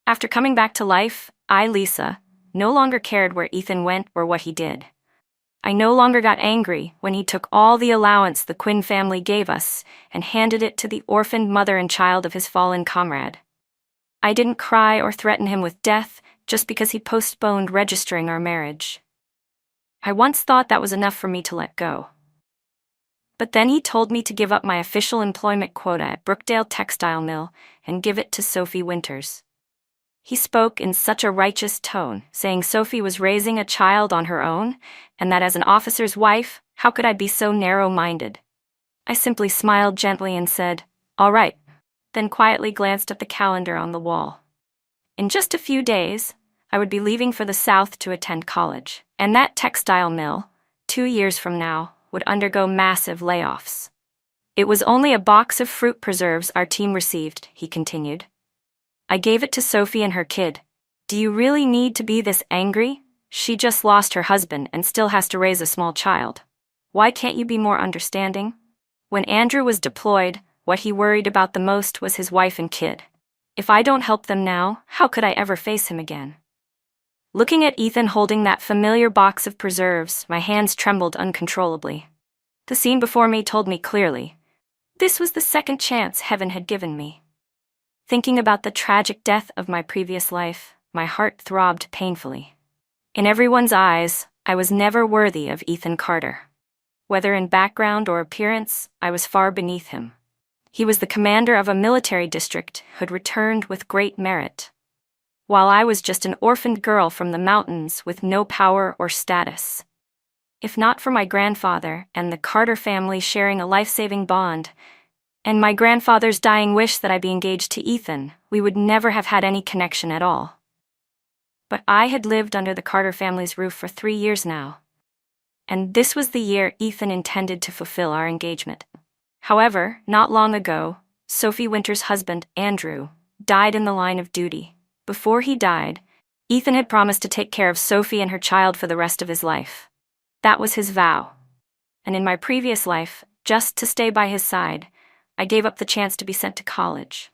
After coming back to life, I, Lisa, no longer cared where Ethan went or what he did. I no longer got angry when he took all the allowance the Quinn family gave us and handed it to the orphaned mother and child of his fallen comrade. I didn't cry or threaten him with death just because he postponed registering our marriage. I once thought that was enough for me to let go. But then he told me to give up my official employment quota at Brookdale Textile Mill and give it to Sophie Winters. He spoke in such a righteous tone, saying Sophie was raising a child on her own, and that as an officer's wife, how could I be so narrow-minded? I simply smiled gently and said, "All right," then quietly glanced at the calendar on the wall. In just a few days, I would be leaving for the South to attend college, and that textile mill, 2 years from now, would undergo massive layoffs. It was only a box of fruit preserves our team received, he continued. I gave it to Sophie and her kid. Do you really need to be this angry? She just lost her husband and still has to raise a small child. Why can't you be more understanding? When Andrew was deployed, what he worried about the most was his wife and kid. If I don't help them now, how could I ever face him again? Looking at Ethan holding that familiar box of preserves, my hands trembled uncontrollably. The scene before me told me clearly. This was the second chance heaven had given me. Thinking about the tragic death of my previous life, my heart throbbed painfully. In everyone's eyes, I was never worthy of Ethan Carter. Whether in background or appearance, I was far beneath him. He was the commander of a military district who had returned with great merit, while I was just an orphaned girl from the mountains with no power or status. If not for my grandfather and the Carter family sharing a life-saving bond, and my grandfather's dying wish that I be engaged to Ethan, we would never have had any connection at all. But I had lived under the Carter family's roof for 3 years now, and this was the year Ethan intended to fulfill our engagement. However, not long ago, Sophie Winters' husband, Andrew, died in the line of duty. Before he died, Ethan had promised to take care of Sophie and her child for the rest of his life. That was his vow. And in my previous life, just to stay by his side, I gave up the chance to be sent to college.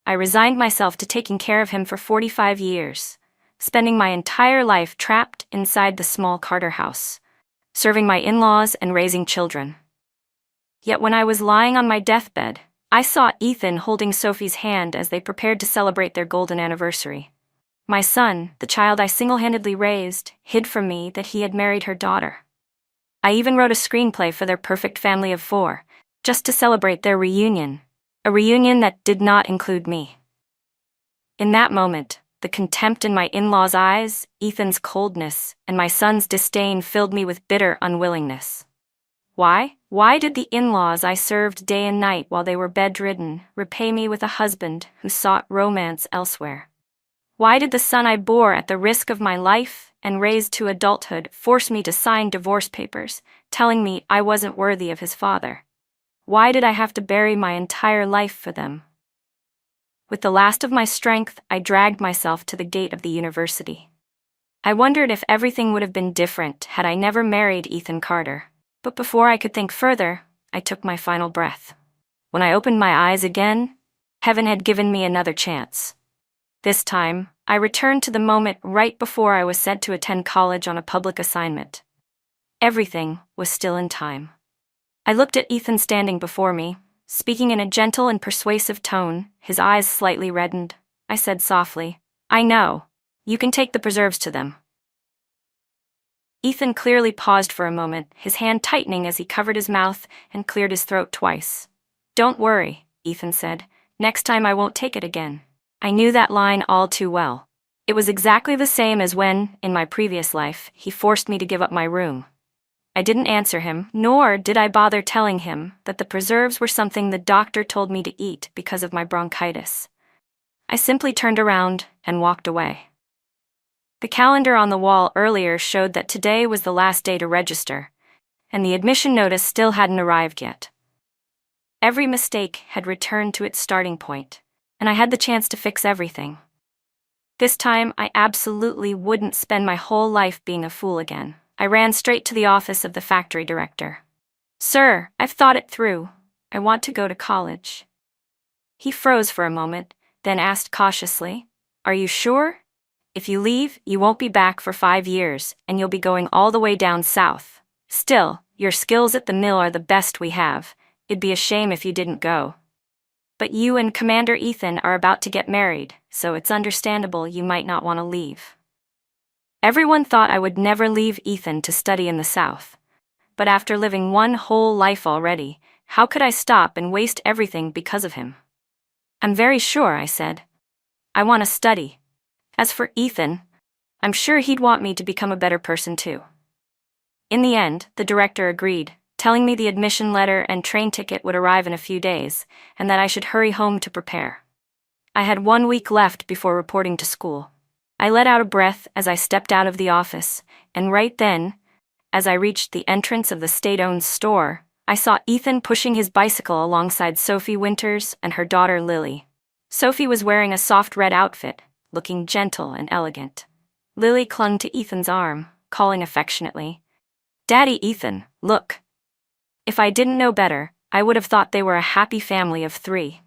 I resigned myself to taking care of him for 45 years, spending my entire life trapped inside the small Carter house, serving my in-laws and raising children. Yet when I was lying on my deathbed, I saw Ethan holding Sophie's hand as they prepared to celebrate their golden anniversary. My son, the child I single-handedly raised, hid from me that he had married her daughter. I even wrote a screenplay for their perfect family of 4, just to celebrate their reunion, a reunion that did not include me. In that moment, the contempt in my in-laws' eyes, Ethan's coldness, and my son's disdain filled me with bitter unwillingness. Why? Why did the in-laws I served day and night while they were bedridden repay me with a husband who sought romance elsewhere? Why did the son I bore at the risk of my life and raised to adulthood force me to sign divorce papers, telling me I wasn't worthy of his father? Why did I have to bury my entire life for them? With the last of my strength, I dragged myself to the gate of the university. I wondered if everything would have been different had I never married Ethan Carter. But before I could think further, I took my final breath. When I opened my eyes again, heaven had given me another chance. This time, I returned to the moment right before I was sent to attend college on a public assignment. Everything was still in time. I looked at Ethan standing before me, speaking in a gentle and persuasive tone, his eyes slightly reddened. I said softly, "I know. You can take the preserves to them." Ethan clearly paused for a moment, his hand tightening as he covered his mouth and cleared his throat twice. "Don't worry," Ethan said. "Next time I won't take it again." I knew that line all too well. It was exactly the same as when, in my previous life, he forced me to give up my room. I didn't answer him, nor did I bother telling him that the preserves were something the doctor told me to eat because of my bronchitis. I simply turned around and walked away. The calendar on the wall earlier showed that today was the last day to register, and the admission notice still hadn't arrived yet. Every mistake had returned to its starting point, and I had the chance to fix everything. This time, I absolutely wouldn't spend my whole life being a fool again. I ran straight to the office of the factory director. "Sir, I've thought it through. I want to go to college." He froze for a moment, then asked cautiously, Are you sure? If you leave, you won't be back for 5 years, and you'll be going all the way down south. Still, your skills at the mill are the best we have. It'd be a shame if you didn't go. But you and Commander Ethan are about to get married, so it's understandable you might not want to leave. Everyone thought I would never leave Ethan to study in the South. But after living one whole life already, how could I stop and waste everything because of him? I'm very sure, I said. I want to study. As for Ethan, I'm sure he'd want me to become a better person too. In the end, the director agreed, telling me the admission letter and train ticket would arrive in a few days, and that I should hurry home to prepare. I had 1 week left before reporting to school. I let out a breath as I stepped out of the office, and right then, as I reached the entrance of the state-owned store, I saw Ethan pushing his bicycle alongside Sophie Winters and her daughter Lily. Sophie was wearing a soft red outfit, looking gentle and elegant. Lily clung to Ethan's arm, calling affectionately, "Daddy Ethan, look." If I didn't know better, I would have thought they were a happy family of 3.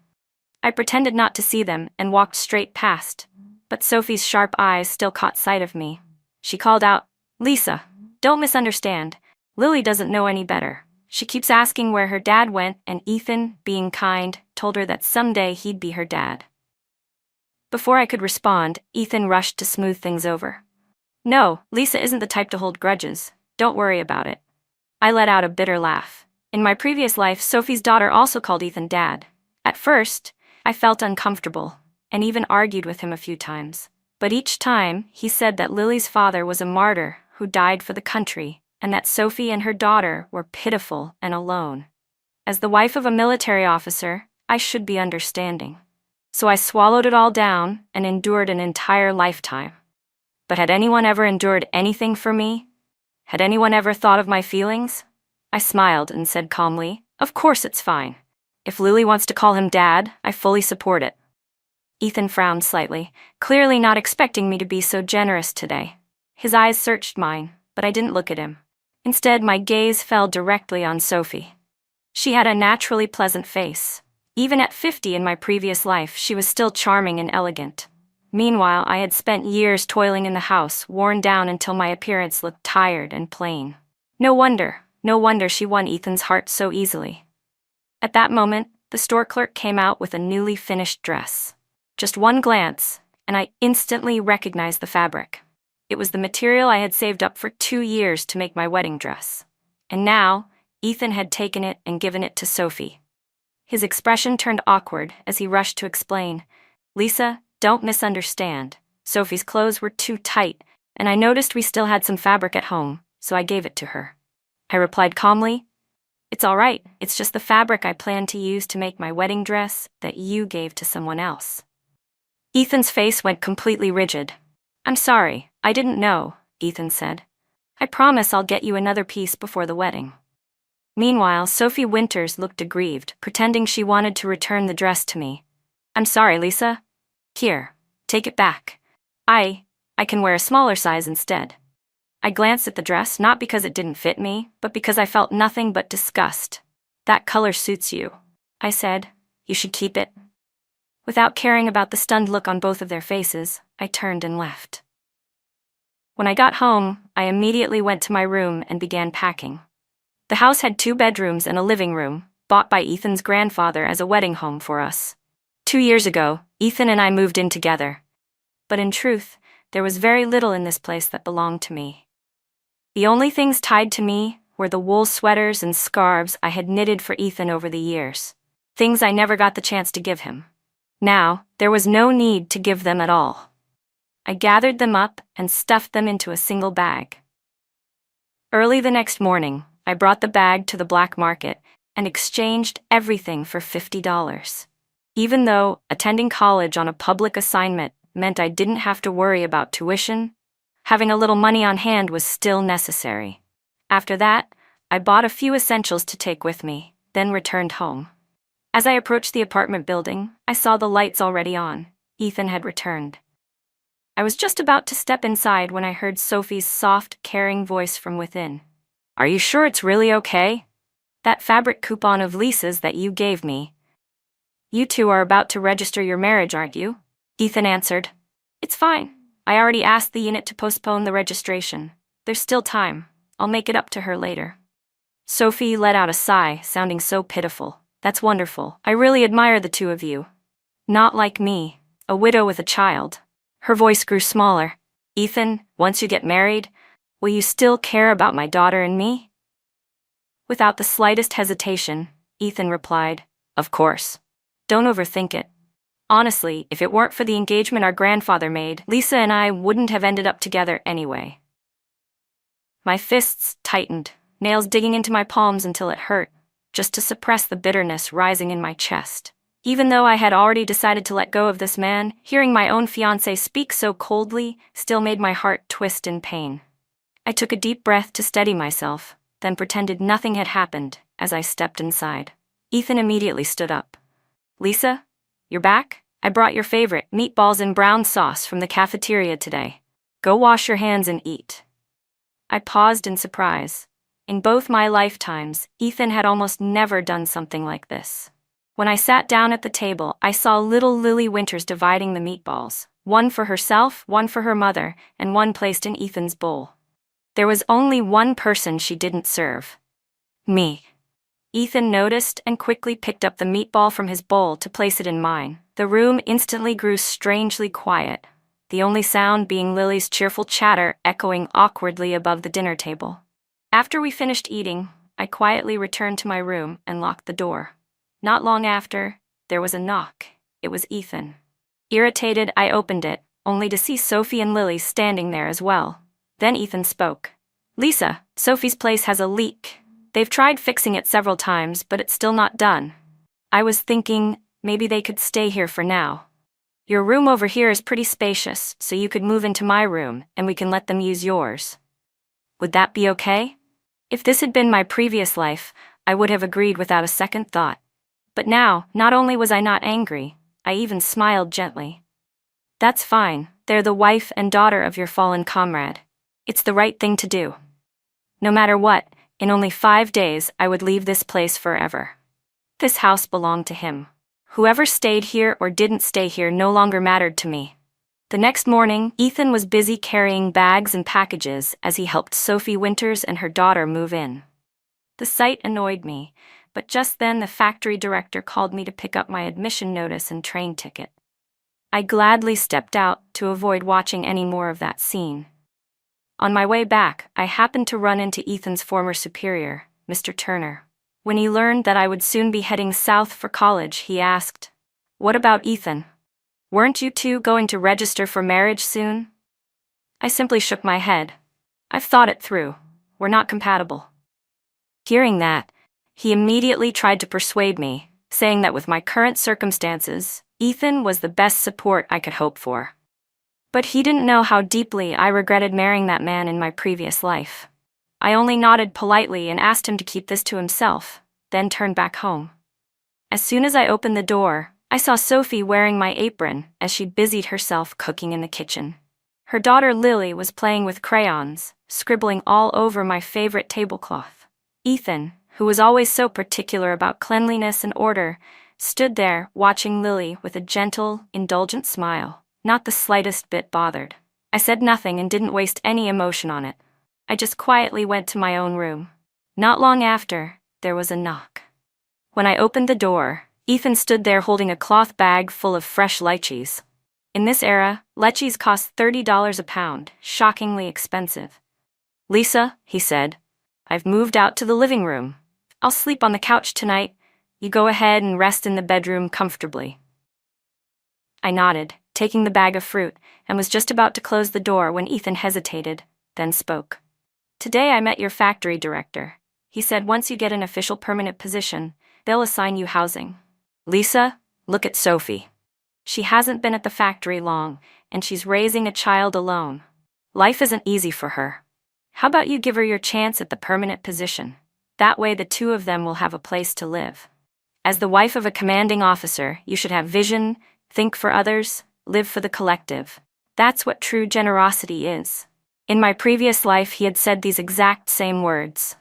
I pretended not to see them and walked straight past, but Sophie's sharp eyes still caught sight of me. She called out, "Lisa, don't misunderstand. Lily doesn't know any better. She keeps asking where her dad went, and Ethan, being kind, told her that someday he'd be her dad." Before I could respond, Ethan rushed to smooth things over. "No, Lisa isn't the type to hold grudges. Don't worry about it." I let out a bitter laugh. In my previous life, Sophie's daughter also called Ethan Dad. At first, I felt uncomfortable, and even argued with him a few times. But each time, he said that Lily's father was a martyr who died for the country, and that Sophie and her daughter were pitiful and alone. As the wife of a military officer, I should be understanding. So I swallowed it all down and endured an entire lifetime. But had anyone ever endured anything for me? Had anyone ever thought of my feelings? I smiled and said calmly, "Of course it's fine. If Lily wants to call him Dad, I fully support it." Ethan frowned slightly, clearly not expecting me to be so generous today. His eyes searched mine, but I didn't look at him. Instead, my gaze fell directly on Sophie. She had a naturally pleasant face. Even at 50 in my previous life, she was still charming and elegant. Meanwhile, I had spent years toiling in the house, worn down until my appearance looked tired and plain. No wonder she won Ethan's heart so easily. At that moment, the store clerk came out with a newly finished dress. Just one glance, and I instantly recognized the fabric. It was the material I had saved up for 2 years to make my wedding dress. And now, Ethan had taken it and given it to Sophie. His expression turned awkward as he rushed to explain, "Lisa, don't misunderstand. Sophie's clothes were too tight, and I noticed we still had some fabric at home, so I gave it to her." I replied calmly, "It's all right. It's just the fabric I planned to use to make my wedding dress that you gave to someone else." Ethan's face went completely rigid. "I'm sorry, I didn't know," Ethan said. "I promise I'll get you another piece before the wedding." Meanwhile, Sophie Winters looked aggrieved, pretending she wanted to return the dress to me. "I'm sorry, Lisa. Here, take it back. I can wear a smaller size instead." I glanced at the dress, not because it didn't fit me, but because I felt nothing but disgust. "That color suits you," I said. "You should keep it." Without caring about the stunned look on both of their faces, I turned and left. When I got home, I immediately went to my room and began packing. The house had 2 bedrooms and a living room, bought by Ethan's grandfather as a wedding home for us. 2 years ago, Ethan and I moved in together. But in truth, there was very little in this place that belonged to me. The only things tied to me were the wool sweaters and scarves I had knitted for Ethan over the years, things I never got the chance to give him. Now, there was no need to give them at all. I gathered them up and stuffed them into a single bag. Early the next morning, I brought the bag to the black market and exchanged everything for $50. Even though attending college on a public assignment meant I didn't have to worry about tuition, having a little money on hand was still necessary. After that, I bought a few essentials to take with me, then returned home. As I approached the apartment building, I saw the lights already on. Ethan had returned. I was just about to step inside when I heard Sophie's soft, caring voice from within. "Are you sure it's really okay? That fabric coupon of Lisa's that you gave me. You two are about to register your marriage, aren't you?" Ethan answered. It's fine. I already asked the unit to postpone the registration. There's still time. I'll make it up to her later. Sophie let out a sigh, sounding so pitiful. That's wonderful. I really admire the two of you. Not like me, a widow with a child. Her voice grew smaller. Ethan, once you get married, will you still care about my daughter and me? Without the slightest hesitation, Ethan replied, Of course. Don't overthink it. Honestly, if it weren't for the engagement our grandfather made, Lisa and I wouldn't have ended up together anyway. My fists tightened, nails digging into my palms until it hurt, just to suppress the bitterness rising in my chest. Even though I had already decided to let go of this man, hearing my own fiancé speak so coldly still made my heart twist in pain. I took a deep breath to steady myself, then pretended nothing had happened as I stepped inside. Ethan immediately stood up. Lisa, you're back? I brought your favorite, meatballs and brown sauce from the cafeteria today. Go wash your hands and eat. I paused in surprise. In both my lifetimes, Ethan had almost never done something like this. When I sat down at the table, I saw little Lily Winters dividing the meatballs, one for herself, one for her mother, and one placed in Ethan's bowl. There was only one person she didn't serve. Me. Ethan noticed and quickly picked up the meatball from his bowl to place it in mine. The room instantly grew strangely quiet, the only sound being Lily's cheerful chatter echoing awkwardly above the dinner table. After we finished eating, I quietly returned to my room and locked the door. Not long after, there was a knock. It was Ethan. Irritated, I opened it, only to see Sophie and Lily standing there as well. Then Ethan spoke. Lisa, Sophie's place has a leak. They've tried fixing it several times, but it's still not done. I was thinking, maybe they could stay here for now. Your room over here is pretty spacious, so you could move into my room, and we can let them use yours. Would that be okay? If this had been my previous life, I would have agreed without a second thought. But now, not only was I not angry, I even smiled gently. That's fine, they're the wife and daughter of your fallen comrade. It's the right thing to do. No matter what, in only 5 days I would leave this place forever. This house belonged to him. Whoever stayed here or didn't stay here no longer mattered to me. The next morning, Ethan was busy carrying bags and packages as he helped Sophie Winters and her daughter move in. The sight annoyed me, but just then the factory director called me to pick up my admission notice and train ticket. I gladly stepped out to avoid watching any more of that scene. On my way back, I happened to run into Ethan's former superior, Mr. Turner. When he learned that I would soon be heading south for college, he asked, "What about Ethan? Weren't you two going to register for marriage soon?" I simply shook my head. I've thought it through. We're not compatible. Hearing that, he immediately tried to persuade me, saying that with my current circumstances, Ethan was the best support I could hope for. But he didn't know how deeply I regretted marrying that man in my previous life. I only nodded politely and asked him to keep this to himself, then turned back home. As soon as I opened the door, I saw Sophie wearing my apron as she busied herself cooking in the kitchen. Her daughter Lily was playing with crayons, scribbling all over my favorite tablecloth. Ethan, who was always so particular about cleanliness and order, stood there watching Lily with a gentle, indulgent smile, not the slightest bit bothered. I said nothing and didn't waste any emotion on it. I just quietly went to my own room. Not long after, there was a knock. When I opened the door, Ethan stood there holding a cloth bag full of fresh lychees. In this era, lychees cost $30 a pound, shockingly expensive. "Lisa," he said, "I've moved out to the living room. I'll sleep on the couch tonight. You go ahead and rest in the bedroom comfortably." I nodded, taking the bag of fruit, and was just about to close the door when Ethan hesitated, then spoke. "Today I met your factory director. He said once you get an official permanent position, they'll assign you housing. Lisa, look at Sophie. She hasn't been at the factory long, and she's raising a child alone. Life isn't easy for her. How about you give her your chance at the permanent position? That way the two of them will have a place to live. As the wife of a commanding officer, you should have vision, think for others, live for the collective. That's what true generosity is." In my previous life, he had said these exact same words.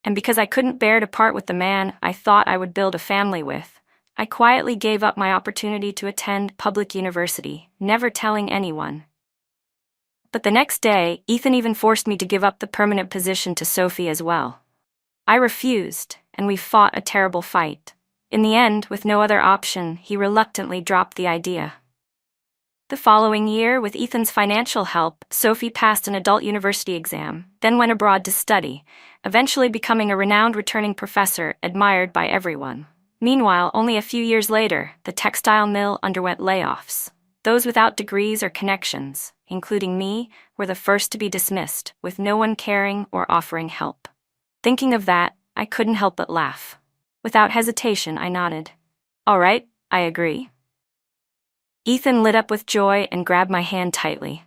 And because I couldn't bear to part with the man I thought I would build a family with, I quietly gave up my opportunity to attend public university, never telling anyone. But the next day, Ethan even forced me to give up the permanent position to Sophie as well. I refused, and we fought a terrible fight. In the end, with no other option, he reluctantly dropped the idea. The following year, with Ethan's financial help, Sophie passed an adult university exam, then went abroad to study, eventually becoming a renowned returning professor admired by everyone. Meanwhile, only a few years later, the textile mill underwent layoffs. Those without degrees or connections, including me, were the first to be dismissed, with no one caring or offering help. Thinking of that, I couldn't help but laugh. Without hesitation, I nodded. "All right, I agree." Ethan lit up with joy and grabbed my hand tightly.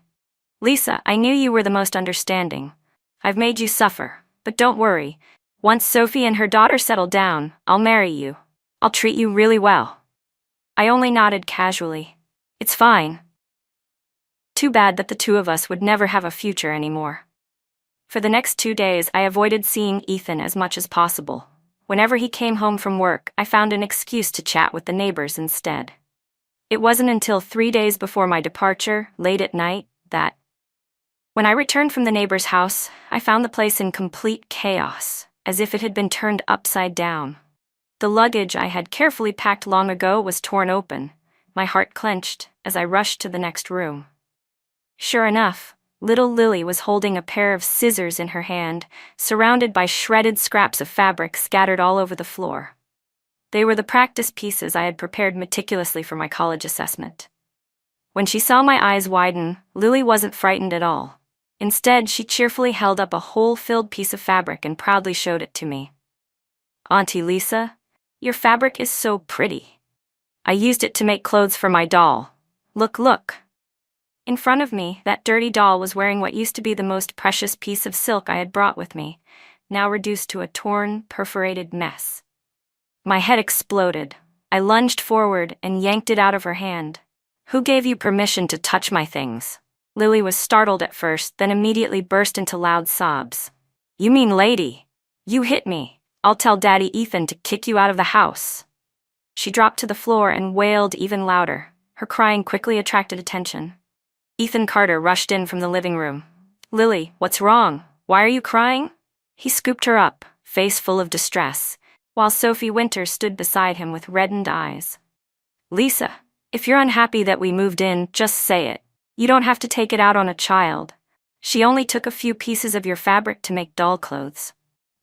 "Lisa, I knew you were the most understanding. I've made you suffer, but don't worry. Once Sophie and her daughter settle down, I'll marry you. I'll treat you really well." I only nodded casually. "It's fine." Too bad that the two of us would never have a future anymore. For the next 2 days, I avoided seeing Ethan as much as possible. Whenever he came home from work, I found an excuse to chat with the neighbors instead. It wasn't until 3 days before my departure, late at night, that, when I returned from the neighbor's house, I found the place in complete chaos, as if it had been turned upside down. The luggage I had carefully packed long ago was torn open. My heart clenched as I rushed to the next room. Sure enough, little Lily was holding a pair of scissors in her hand, surrounded by shredded scraps of fabric scattered all over the floor. They were the practice pieces I had prepared meticulously for my college assessment. When she saw my eyes widen, Lily wasn't frightened at all. Instead, she cheerfully held up a hole-filled piece of fabric and proudly showed it to me. "Auntie Lisa, your fabric is so pretty. I used it to make clothes for my doll. Look." In front of me, that dirty doll was wearing what used to be the most precious piece of silk I had brought with me, now reduced to a torn, perforated mess. My head exploded. I lunged forward and yanked it out of her hand. "Who gave you permission to touch my things?" Lily was startled at first, then immediately burst into loud sobs. "You mean lady? You hit me. I'll tell Daddy Ethan to kick you out of the house." She dropped to the floor and wailed even louder. Her crying quickly attracted attention. Ethan Carter rushed in from the living room. "Lily, what's wrong? Why are you crying?" He scooped her up, face full of distress, while Sophie Winters stood beside him with reddened eyes. "Lisa, if you're unhappy that we moved in, just say it. You don't have to take it out on a child. She only took a few pieces of your fabric to make doll clothes.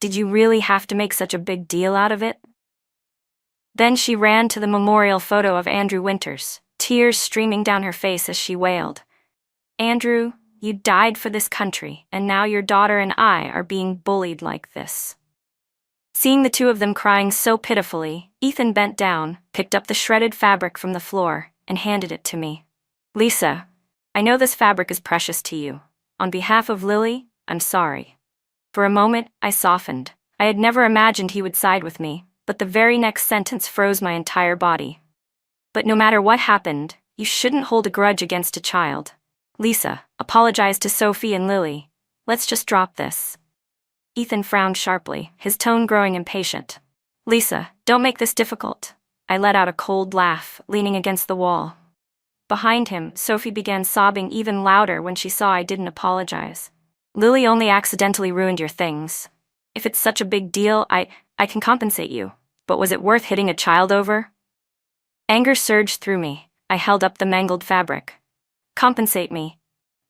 Did you really have to make such a big deal out of it?" Then she ran to the memorial photo of Andrew Winters, tears streaming down her face as she wailed. "Andrew, you died for this country, and now your daughter and I are being bullied like this." Seeing the two of them crying so pitifully, Ethan bent down, picked up the shredded fabric from the floor, and handed it to me. "Lisa, I know this fabric is precious to you. On behalf of Lily, I'm sorry." For a moment, I softened. I had never imagined he would side with me, but the very next sentence froze my entire body. "But no matter what happened, you shouldn't hold a grudge against a child. Lisa, apologize to Sophie and Lily. Let's just drop this." Ethan frowned sharply, his tone growing impatient. "Lisa, don't make this difficult." I let out a cold laugh, leaning against the wall. Behind him, Sophie began sobbing even louder when she saw I didn't apologize. "Lily only accidentally ruined your things. If it's such a big deal, I can compensate you. But was it worth hitting a child over?" Anger surged through me. I held up the mangled fabric. "Compensate me?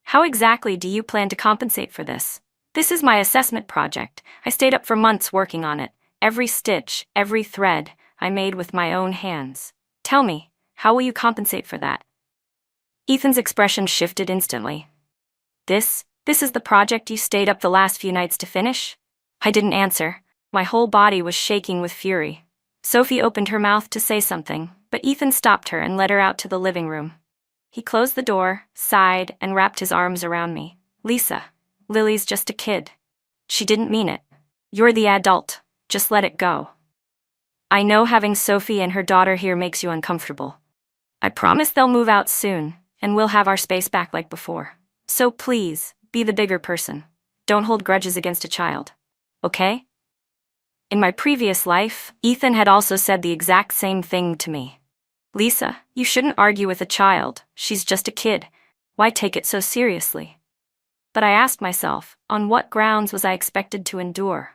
How exactly do you plan to compensate for this? This is my assessment project. I stayed up for months working on it. Every stitch, every thread, I made with my own hands. Tell me, how will you compensate for that?" Ethan's expression shifted instantly. This is the project you stayed up the last few nights to finish?" I didn't answer. My whole body was shaking with fury. Sophie opened her mouth to say something, but Ethan stopped her and led her out to the living room. He closed the door, sighed, and wrapped his arms around me. "Lisa, Lily's just a kid. She didn't mean it. You're the adult. Just let it go. I know having Sophie and her daughter here makes you uncomfortable. I promise they'll move out soon, and we'll have our space back like before. So please, be the bigger person. Don't hold grudges against a child. Okay?" In my previous life, Ethan had also said the exact same thing to me. Lisa, you shouldn't argue with a child. She's just a kid. Why take it so seriously? But I asked myself, on what grounds was I expected to endure?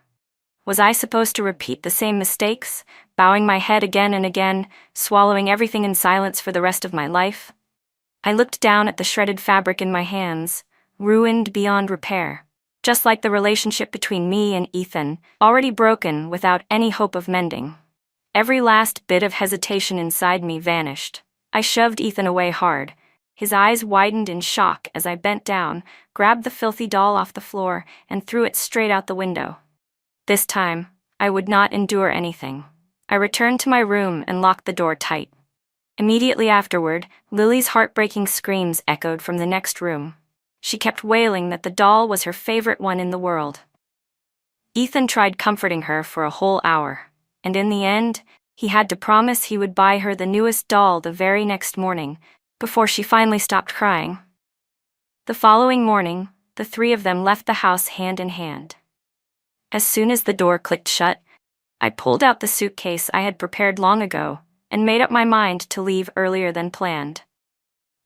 Was I supposed to repeat the same mistakes, bowing my head again and again, swallowing everything in silence for the rest of my life? I looked down at the shredded fabric in my hands, ruined beyond repair, just like the relationship between me and Ethan, already broken without any hope of mending. Every last bit of hesitation inside me vanished. I shoved Ethan away hard. His eyes widened in shock as I bent down, grabbed the filthy doll off the floor, and threw it straight out the window. This time, I would not endure anything. I returned to my room and locked the door tight. Immediately afterward, Lily's heartbreaking screams echoed from the next room. She kept wailing that the doll was her favorite one in the world. Ethan tried comforting her for a whole hour, and in the end, he had to promise he would buy her the newest doll the very next morning, before she finally stopped crying. The following morning, the three of them left the house hand in hand. As soon as the door clicked shut, I pulled out the suitcase I had prepared long ago and made up my mind to leave earlier than planned.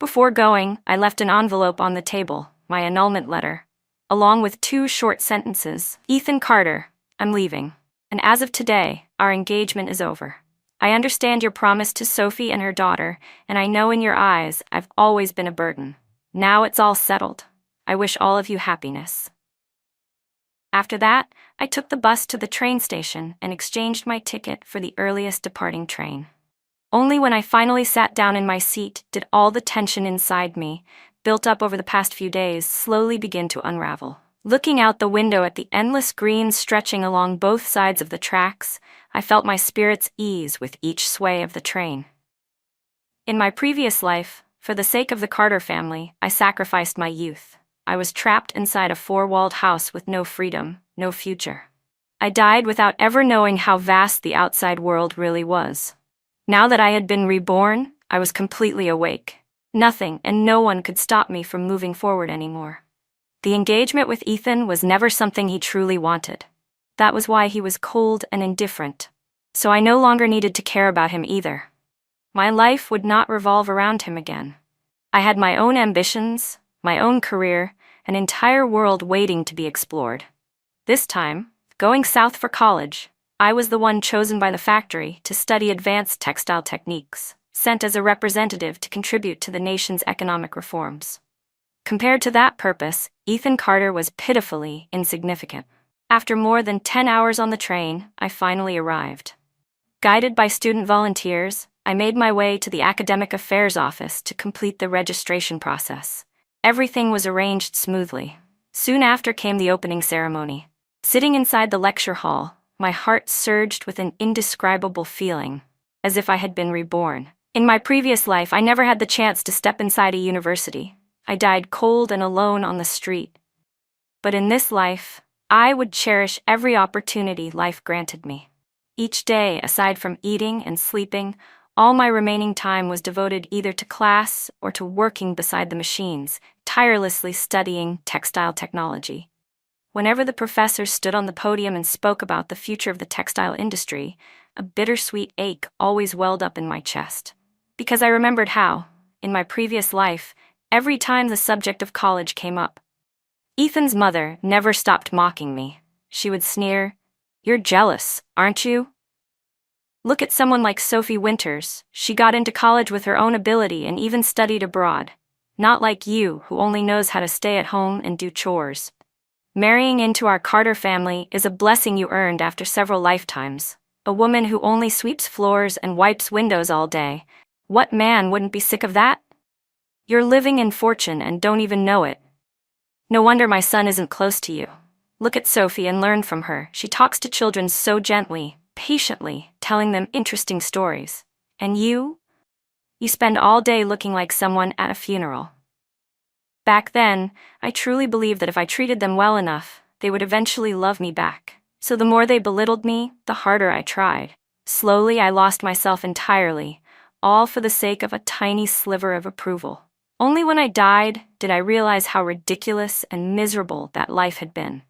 Before going, I left an envelope on the table, my annulment letter, along with 2 short sentences. Ethan Carter, I'm leaving, and as of today, our engagement is over. I understand your promise to Sophie and her daughter, and I know in your eyes I've always been a burden. Now it's all settled. I wish all of you happiness. After that, I took the bus to the train station and exchanged my ticket for the earliest departing train. Only when I finally sat down in my seat did all the tension inside me, built up over the past few days, slowly begin to unravel. Looking out the window at the endless green stretching along both sides of the tracks, I felt my spirits ease with each sway of the train. In my previous life, for the sake of the Carter family, I sacrificed my youth. I was trapped inside a 4-walled house with no freedom, no future. I died without ever knowing how vast the outside world really was. Now that I had been reborn, I was completely awake. Nothing and no one could stop me from moving forward anymore. The engagement with Ethan was never something he truly wanted. That was why he was cold and indifferent. So I no longer needed to care about him either. My life would not revolve around him again. I had my own ambitions, my own career, an entire world waiting to be explored. This time, going south for college, I was the one chosen by the factory to study advanced textile techniques, sent as a representative to contribute to the nation's economic reforms. Compared to that purpose, Ethan Carter was pitifully insignificant. After more than 10 hours on the train, I finally arrived. Guided by student volunteers, I made my way to the Academic Affairs office to complete the registration process. Everything was arranged smoothly. Soon after came the opening ceremony. Sitting inside the lecture hall, my heart surged with an indescribable feeling, as if I had been reborn. In my previous life, I never had the chance to step inside a university. I died cold and alone on the street. But in this life, I would cherish every opportunity life granted me. Each day, aside from eating and sleeping, all my remaining time was devoted either to class or to working beside the machines, tirelessly studying textile technology. Whenever the professor stood on the podium and spoke about the future of the textile industry, a bittersweet ache always welled up in my chest. Because I remembered how, in my previous life, every time the subject of college came up, Ethan's mother never stopped mocking me. She would sneer, "You're jealous, aren't you? Look at someone like Sophie Winters. She got into college with her own ability and even studied abroad. Not like you, who only knows how to stay at home and do chores. Marrying into our Carter family is a blessing you earned after several lifetimes. A woman who only sweeps floors and wipes windows all day. What man wouldn't be sick of that? You're living in fortune and don't even know it. No wonder my son isn't close to you. Look at Sophie and learn from her. She talks to children so gently, patiently, telling them interesting stories. And you? You spend all day looking like someone at a funeral." Back then, I truly believed that if I treated them well enough, they would eventually love me back. So the more they belittled me, the harder I tried. Slowly, I lost myself entirely, all for the sake of a tiny sliver of approval. Only when I died did I realize how ridiculous and miserable that life had been.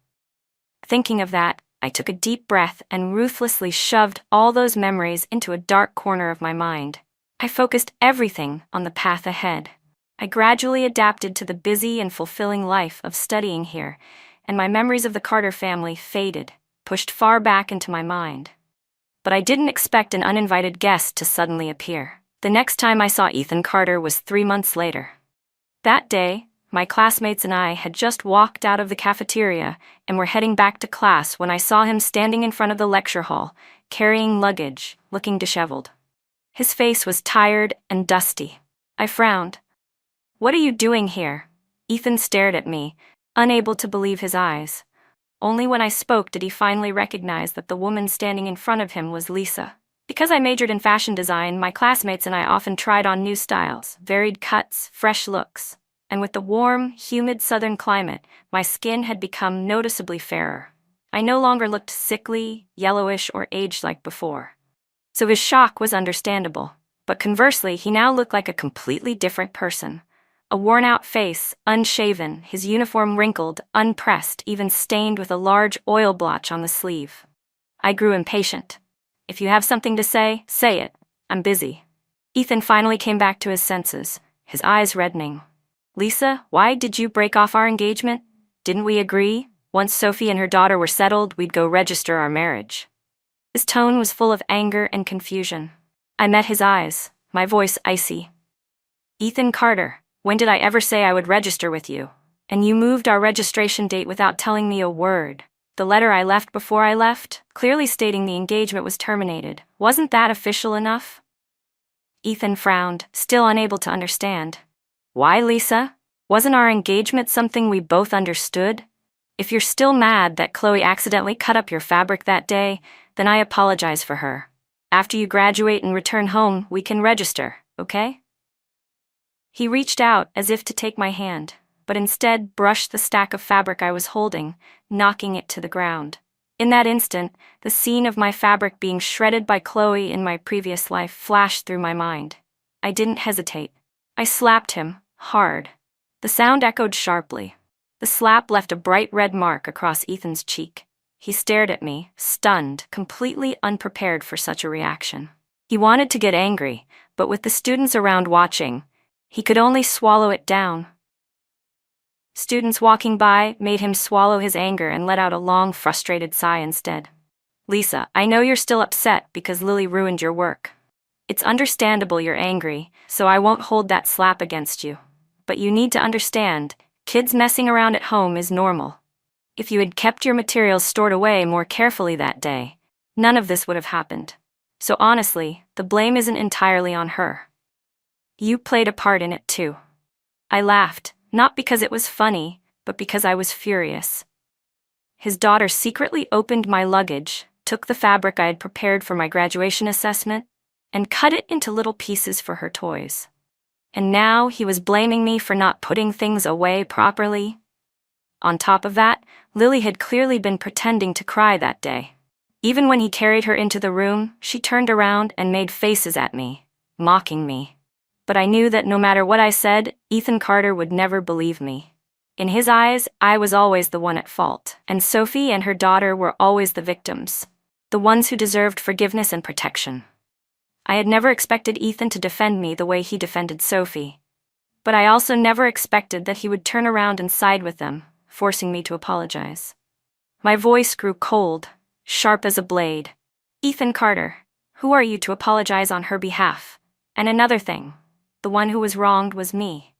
Thinking of that, I took a deep breath and ruthlessly shoved all those memories into a dark corner of my mind. I focused everything on the path ahead. I gradually adapted to the busy and fulfilling life of studying here, and my memories of the Carter family faded, pushed far back into my mind. But I didn't expect an uninvited guest to suddenly appear. The next time I saw Ethan Carter was 3 months later. That day, my classmates and I had just walked out of the cafeteria and were heading back to class when I saw him standing in front of the lecture hall, carrying luggage, looking disheveled. His face was tired and dusty. I frowned. "What are you doing here?" Ethan stared at me, unable to believe his eyes. Only when I spoke did he finally recognize that the woman standing in front of him was Lisa. Because I majored in fashion design, my classmates and I often tried on new styles, varied cuts, fresh looks. And with the warm, humid southern climate, my skin had become noticeably fairer. I no longer looked sickly, yellowish, or aged like before. So his shock was understandable. But conversely, he now looked like a completely different person. A worn-out face, unshaven, his uniform wrinkled, unpressed, even stained with a large oil blotch on the sleeve. I grew impatient. "If you have something to say it. I'm busy." Ethan finally came back to his senses, his eyes reddening. "Lisa, why did you break off our engagement? Didn't we agree? Once Sophie and her daughter were settled, we'd go register our marriage." His tone was full of anger and confusion. I met his eyes, my voice icy. "Ethan Carter, when did I ever say I would register with you? And you moved our registration date without telling me a word. The letter I left before I left, clearly stating the engagement was terminated. Wasn't that official enough?" Ethan frowned, still unable to understand. "Why, Lisa? Wasn't our engagement something we both understood? If you're still mad that Chloe accidentally cut up your fabric that day, then I apologize for her. After you graduate and return home, we can register, okay?" He reached out as if to take my hand, but instead brushed the stack of fabric I was holding, knocking it to the ground. In that instant, the scene of my fabric being shredded by Chloe in my previous life flashed through my mind. I didn't hesitate. I slapped him, hard. The sound echoed sharply. The slap left a bright red mark across Ethan's cheek. He stared at me, stunned, completely unprepared for such a reaction. He wanted to get angry, but with the students around watching, he could only swallow it down. Students walking by made him swallow his anger and let out a long, frustrated sigh instead. "Lisa, I know you're still upset because Lily ruined your work. It's understandable you're angry, so I won't hold that slap against you. But you need to understand, kids messing around at home is normal. If you had kept your materials stored away more carefully that day, none of this would have happened. So honestly, the blame isn't entirely on her. You played a part in it too." I laughed, not because it was funny, but because I was furious. His daughter secretly opened my luggage, took the fabric I had prepared for my graduation assessment, and cut it into little pieces for her toys. And now he was blaming me for not putting things away properly. On top of that, Lily had clearly been pretending to cry that day. Even when he carried her into the room, she turned around and made faces at me, mocking me. But I knew that no matter what I said, Ethan Carter would never believe me. In his eyes, I was always the one at fault, and Sophie and her daughter were always the victims, the ones who deserved forgiveness and protection. I had never expected Ethan to defend me the way he defended Sophie. But I also never expected that he would turn around and side with them, forcing me to apologize. My voice grew cold, sharp as a blade. "Ethan Carter, who are you to apologize on her behalf? And another thing, the one who was wronged was me.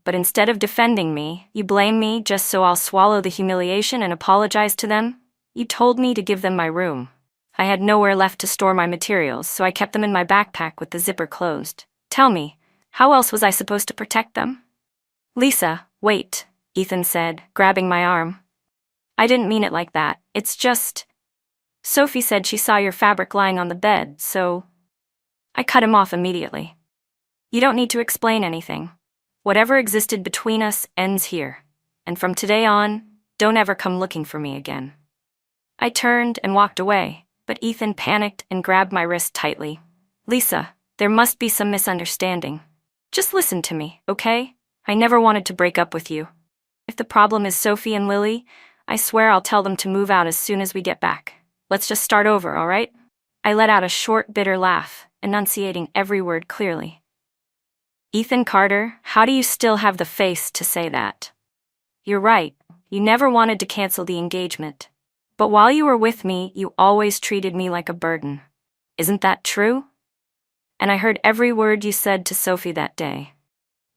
But instead of defending me, you blame me just so I'll swallow the humiliation and apologize to them? You told me to give them my room. I had nowhere left to store my materials, so I kept them in my backpack with the zipper closed. Tell me, how else was I supposed to protect them?" "Lisa, wait," Ethan said, grabbing my arm. "I didn't mean it like that. It's just... Sophie said she saw your fabric lying on the bed, so..." I cut him off immediately. "You don't need to explain anything. Whatever existed between us ends here. And from today on, don't ever come looking for me again." I turned and walked away, but Ethan panicked and grabbed my wrist tightly. "Lisa, there must be some misunderstanding. Just listen to me, okay? I never wanted to break up with you. If the problem is Sophie and Lily, I swear I'll tell them to move out as soon as we get back. Let's just start over, all right? I let out a short, bitter laugh, enunciating every word clearly. Ethan Carter, how do you still have the face to say that? You're right, you never wanted to cancel the engagement. But while you were with me, you always treated me like a burden. Isn't that true? And I heard every word you said to Sophie that day.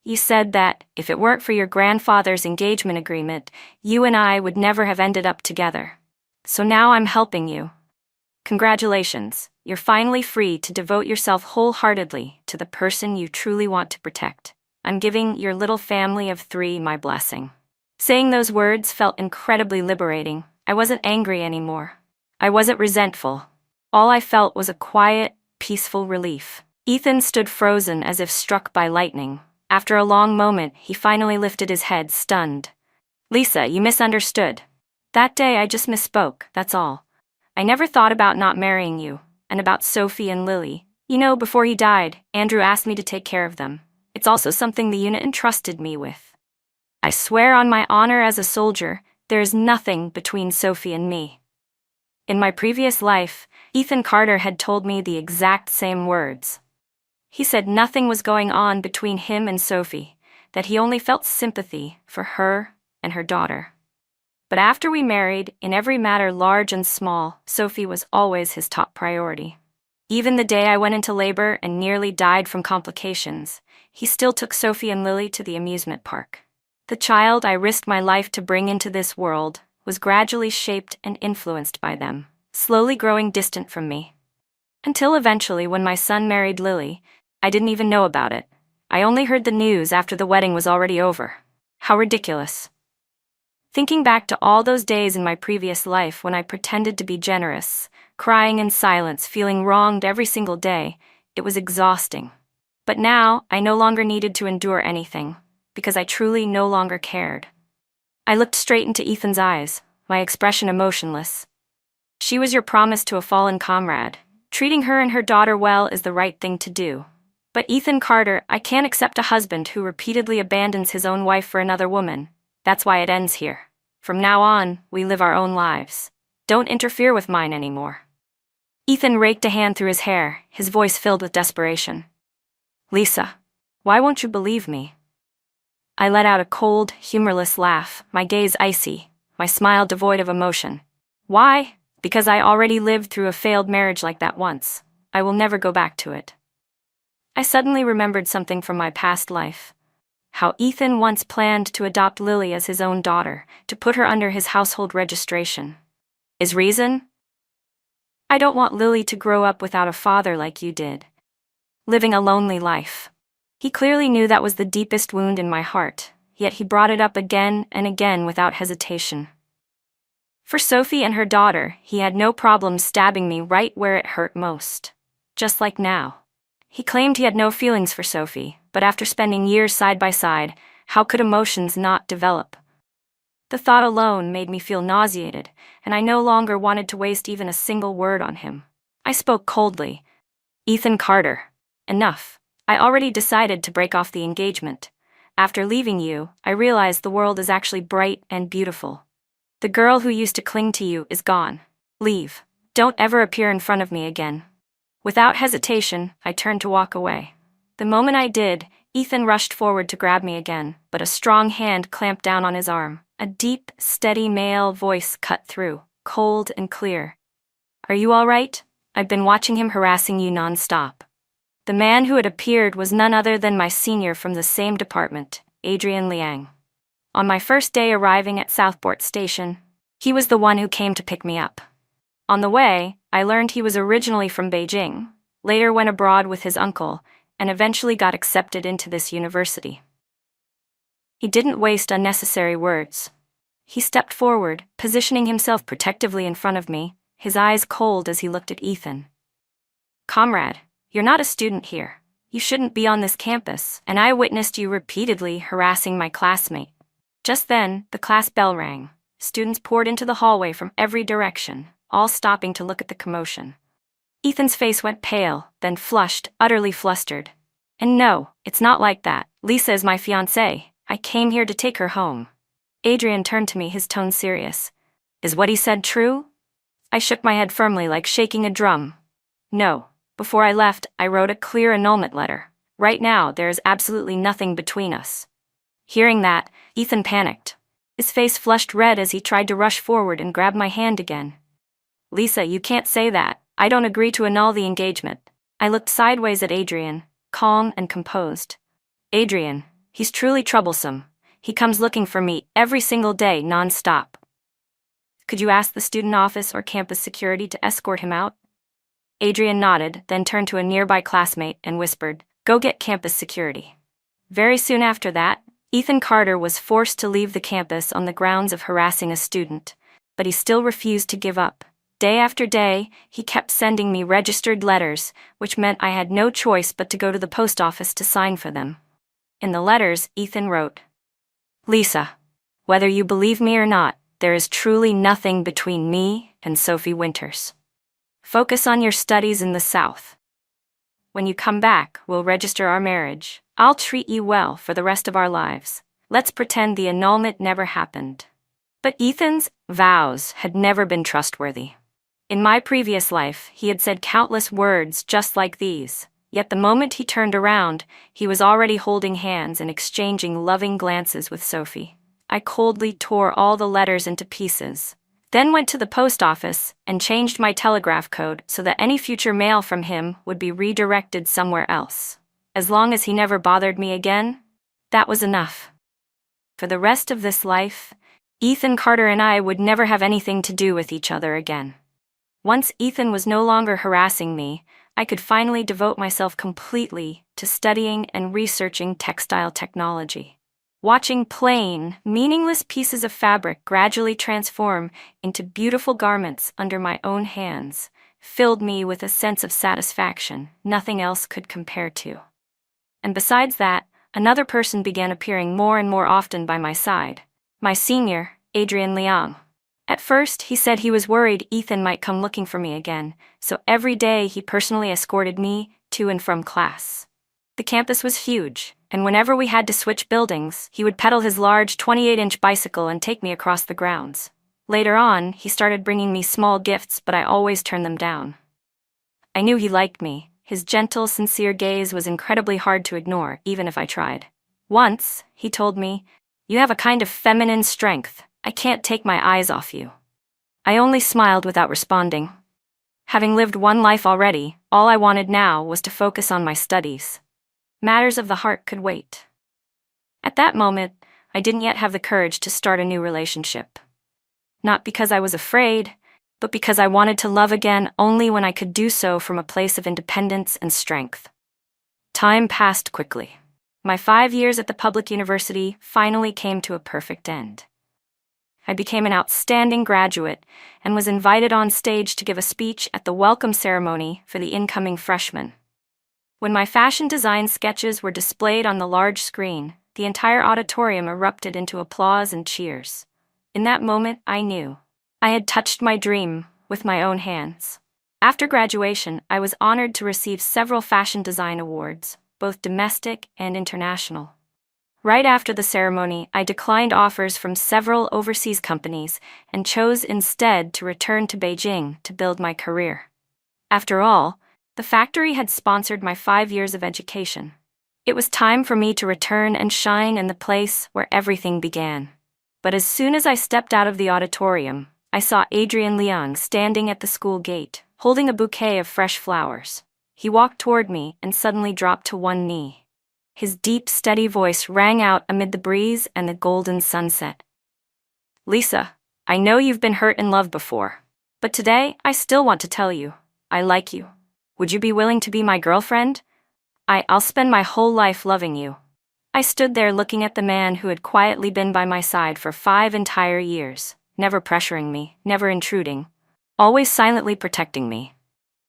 You said that, if it weren't for your grandfather's engagement agreement, you and I would never have ended up together. So now I'm helping you. Congratulations, you're finally free to devote yourself wholeheartedly to the person you truly want to protect. I'm giving your little family of 3 my blessing. Saying those words felt incredibly liberating. I wasn't angry anymore. I wasn't resentful. All I felt was a quiet, peaceful relief. Ethan stood frozen as if struck by lightning. After a long moment, he finally lifted his head, stunned. Lisa, you misunderstood. That day I just misspoke, that's all. I never thought about not marrying you, and about Sophie and Lily. You know, before he died, Andrew asked me to take care of them. It's also something the unit entrusted me with. I swear on my honor as a soldier, there is nothing between Sophie and me. In my previous life, Ethan Carter had told me the exact same words. He said nothing was going on between him and Sophie, that he only felt sympathy for her and her daughter. But after we married, in every matter large and small, Sophie was always his top priority. Even the day I went into labor and nearly died from complications, he still took Sophie and Lily to the amusement park. The child I risked my life to bring into this world was gradually shaped and influenced by them, slowly growing distant from me. Until eventually, when my son married Lily, I didn't even know about it. I only heard the news after the wedding was already over. How ridiculous. Thinking back to all those days in my previous life when I pretended to be generous, crying in silence, feeling wronged every single day, it was exhausting. But now, I no longer needed to endure anything, because I truly no longer cared. I looked straight into Ethan's eyes, my expression emotionless. She was your promise to a fallen comrade. Treating her and her daughter well is the right thing to do. But Ethan Carter, I can't accept a husband who repeatedly abandons his own wife for another woman. That's why it ends here. From now on, we live our own lives. Don't interfere with mine anymore. Ethan raked a hand through his hair, his voice filled with desperation. Lisa, why won't you believe me? I let out a cold, humorless laugh, my gaze icy, my smile devoid of emotion. Why? Because I already lived through a failed marriage like that once. I will never go back to it. I suddenly remembered something from my past life. How Ethan once planned to adopt Lily as his own daughter, to put her under his household registration. His reason? I don't want Lily to grow up without a father like you did. Living a lonely life. He clearly knew that was the deepest wound in my heart, yet he brought it up again and again without hesitation. For Sophie and her daughter, he had no problem stabbing me right where it hurt most. Just like now. He claimed he had no feelings for Sophie, but after spending years side by side, how could emotions not develop? The thought alone made me feel nauseated, and I no longer wanted to waste even a single word on him. I spoke coldly. Ethan Carter. Enough. I already decided to break off the engagement. After leaving you, I realized the world is actually bright and beautiful. The girl who used to cling to you is gone. Leave. Don't ever appear in front of me again. Without hesitation, I turned to walk away. The moment I did, Ethan rushed forward to grab me again, but a strong hand clamped down on his arm. A deep, steady male voice cut through, cold and clear. Are you all right? I've been watching him harassing you non-stop. The man who had appeared was none other than my senior from the same department, Adrian Liang. On my first day arriving at Southport Station, he was the one who came to pick me up. On the way, I learned he was originally from Beijing, later went abroad with his uncle, and eventually got accepted into this university. He didn't waste unnecessary words. He stepped forward, positioning himself protectively in front of me, his eyes cold as he looked at Ethan. Comrade, you're not a student here. You shouldn't be on this campus, and I witnessed you repeatedly harassing my classmate. Just then, the class bell rang. Students poured into the hallway from every direction, all stopping to look at the commotion. Ethan's face went pale, then flushed, utterly flustered. And no, it's not like that. Lisa is my fiancée. I came here to take her home. Adrian turned to me, his tone serious. Is what he said true? I shook my head firmly like shaking a drum. No. Before I left, I wrote a clear annulment letter. Right now, there is absolutely nothing between us. Hearing that, Ethan panicked. His face flushed red as he tried to rush forward and grab my hand again. Lisa, you can't say that. I don't agree to annul the engagement. I looked sideways at Adrian, calm and composed. Adrian, he's truly troublesome. He comes looking for me every single day, non-stop. Could you ask the student office or campus security to escort him out? Adrian nodded, then turned to a nearby classmate and whispered, "Go get campus security." Very soon after that, Ethan Carter was forced to leave the campus on the grounds of harassing a student, but he still refused to give up. Day after day, he kept sending me registered letters, which meant I had no choice but to go to the post office to sign for them. In the letters, Ethan wrote, "Lisa, whether you believe me or not, there is truly nothing between me and Sophie Winters. Focus on your studies in the South. When you come back, we'll register our marriage. I'll treat you well for the rest of our lives. Let's pretend the annulment never happened." But Ethan's vows had never been trustworthy. In my previous life, he had said countless words just like these, yet the moment he turned around, he was already holding hands and exchanging loving glances with Sophie. I coldly tore all the letters into pieces, then went to the post office and changed my telegraph code so that any future mail from him would be redirected somewhere else. As long as he never bothered me again, that was enough. For the rest of this life, Ethan Carter and I would never have anything to do with each other again. Once Ethan was no longer harassing me, I could finally devote myself completely to studying and researching textile technology. Watching plain, meaningless pieces of fabric gradually transform into beautiful garments under my own hands filled me with a sense of satisfaction nothing else could compare to. And besides that, another person began appearing more and more often by my side. My senior, Adrian Liang. At first, he said he was worried Ethan might come looking for me again, so every day he personally escorted me to and from class. The campus was huge, and whenever we had to switch buildings, he would pedal his large 28-inch bicycle and take me across the grounds. Later on, he started bringing me small gifts, but I always turned them down. I knew he liked me. His gentle, sincere gaze was incredibly hard to ignore, even if I tried. Once, he told me, "You have a kind of feminine strength. I can't take my eyes off you." I only smiled without responding. Having lived one life already, all I wanted now was to focus on my studies. Matters of the heart could wait. At that moment, I didn't yet have the courage to start a new relationship. Not because I was afraid, but because I wanted to love again only when I could do so from a place of independence and strength. Time passed quickly. My 5 years at the public university finally came to a perfect end. I became an outstanding graduate and was invited on stage to give a speech at the welcome ceremony for the incoming freshmen. When my fashion design sketches were displayed on the large screen, the entire auditorium erupted into applause and cheers. In that moment, I knew I had touched my dream with my own hands. After graduation, I was honored to receive several fashion design awards, both domestic and international. Right after the ceremony, I declined offers from several overseas companies and chose instead to return to Beijing to build my career. After all, the factory had sponsored my 5 years of education. It was time for me to return and shine in the place where everything began. But as soon as I stepped out of the auditorium, I saw Adrian Liang standing at the school gate, holding a bouquet of fresh flowers. He walked toward me and suddenly dropped to one knee. His deep, steady voice rang out amid the breeze and the golden sunset. "Lisa, I know you've been hurt in love before, but today I still want to tell you, I like you. Would you be willing to be my girlfriend? I'll spend my whole life loving you." I stood there looking at the man who had quietly been by my side for 5 entire years, never pressuring me, never intruding, always silently protecting me.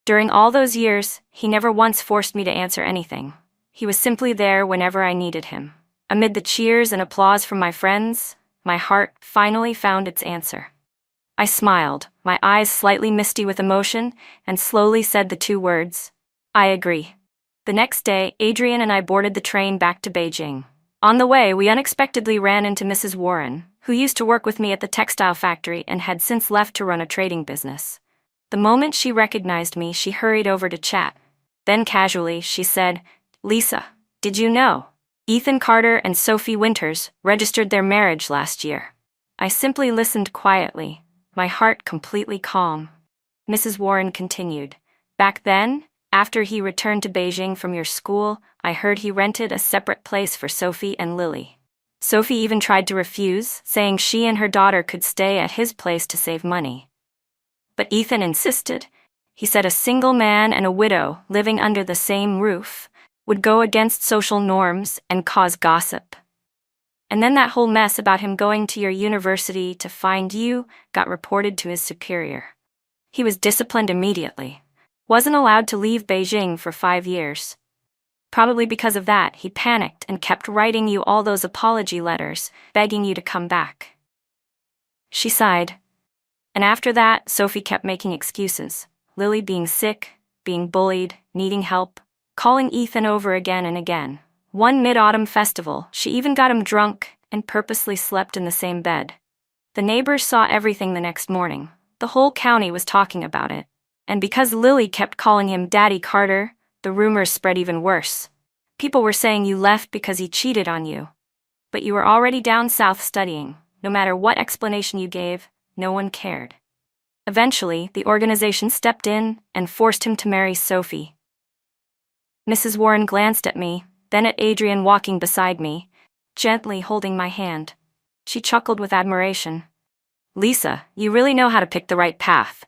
During all those years, he never once forced me to answer anything. He was simply there whenever I needed him. Amid the cheers and applause from my friends, my heart finally found its answer. I smiled, my eyes slightly misty with emotion, and slowly said the 2 words, "I agree." The next day, Adrian and I boarded the train back to Beijing. On the way, we unexpectedly ran into Mrs. Warren, who used to work with me at the textile factory and had since left to run a trading business. The moment she recognized me, she hurried over to chat. Then casually, she said, "Lisa, did you know? Ethan Carter and Sophie Winters registered their marriage last year." I simply listened quietly, my heart completely calm. Mrs. Warren continued, "Back then, after he returned to Beijing from your school, I heard he rented a separate place for Sophie and Lily. Sophie even tried to refuse, saying she and her daughter could stay at his place to save money. But Ethan insisted. He said a single man and a widow living under the same roof would go against social norms and cause gossip. And then that whole mess about him going to your university to find you got reported to his superior. He was disciplined immediately. Wasn't allowed to leave Beijing for 5 years. Probably because of that, he panicked and kept writing you all those apology letters, begging you to come back." She sighed. "And after that, Sophie kept making excuses. Lily being sick, being bullied, needing help, calling Ethan over again and again. One mid-autumn festival, she even got him drunk and purposely slept in the same bed. The neighbors saw everything the next morning. The whole county was talking about it. And because Lily kept calling him Daddy Carter, the rumors spread even worse. People were saying you left because he cheated on you. But you were already down south studying. No matter what explanation you gave, no one cared. Eventually, the organization stepped in and forced him to marry Sophie." Mrs. Warren glanced at me, then at Adrian walking beside me, gently holding my hand. She chuckled with admiration. "Lisa, you really know how to pick the right path.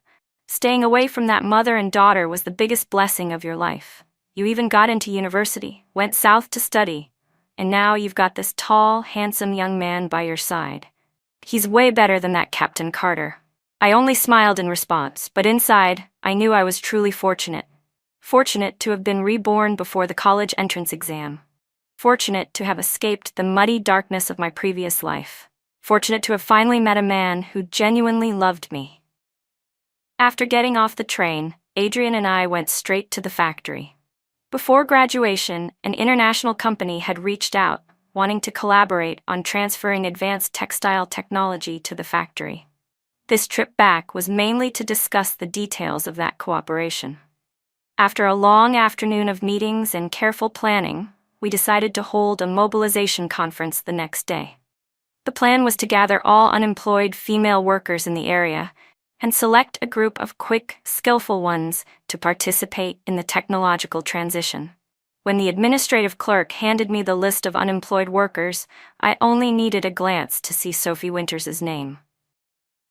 Staying away from that mother and daughter was the biggest blessing of your life. You even got into university, went south to study, and now you've got this tall, handsome young man by your side. He's way better than that Captain Carter." I only smiled in response, but inside, I knew I was truly fortunate. Fortunate to have been reborn before the college entrance exam. Fortunate to have escaped the muddy darkness of my previous life. Fortunate to have finally met a man who genuinely loved me. After getting off the train, Adrian and I went straight to the factory. Before graduation, an international company had reached out, wanting to collaborate on transferring advanced textile technology to the factory. This trip back was mainly to discuss the details of that cooperation. After a long afternoon of meetings and careful planning, we decided to hold a mobilization conference the next day. The plan was to gather all unemployed female workers in the area and select a group of quick, skillful ones to participate in the technological transition. When the administrative clerk handed me the list of unemployed workers, I only needed a glance to see Sophie Winters' name.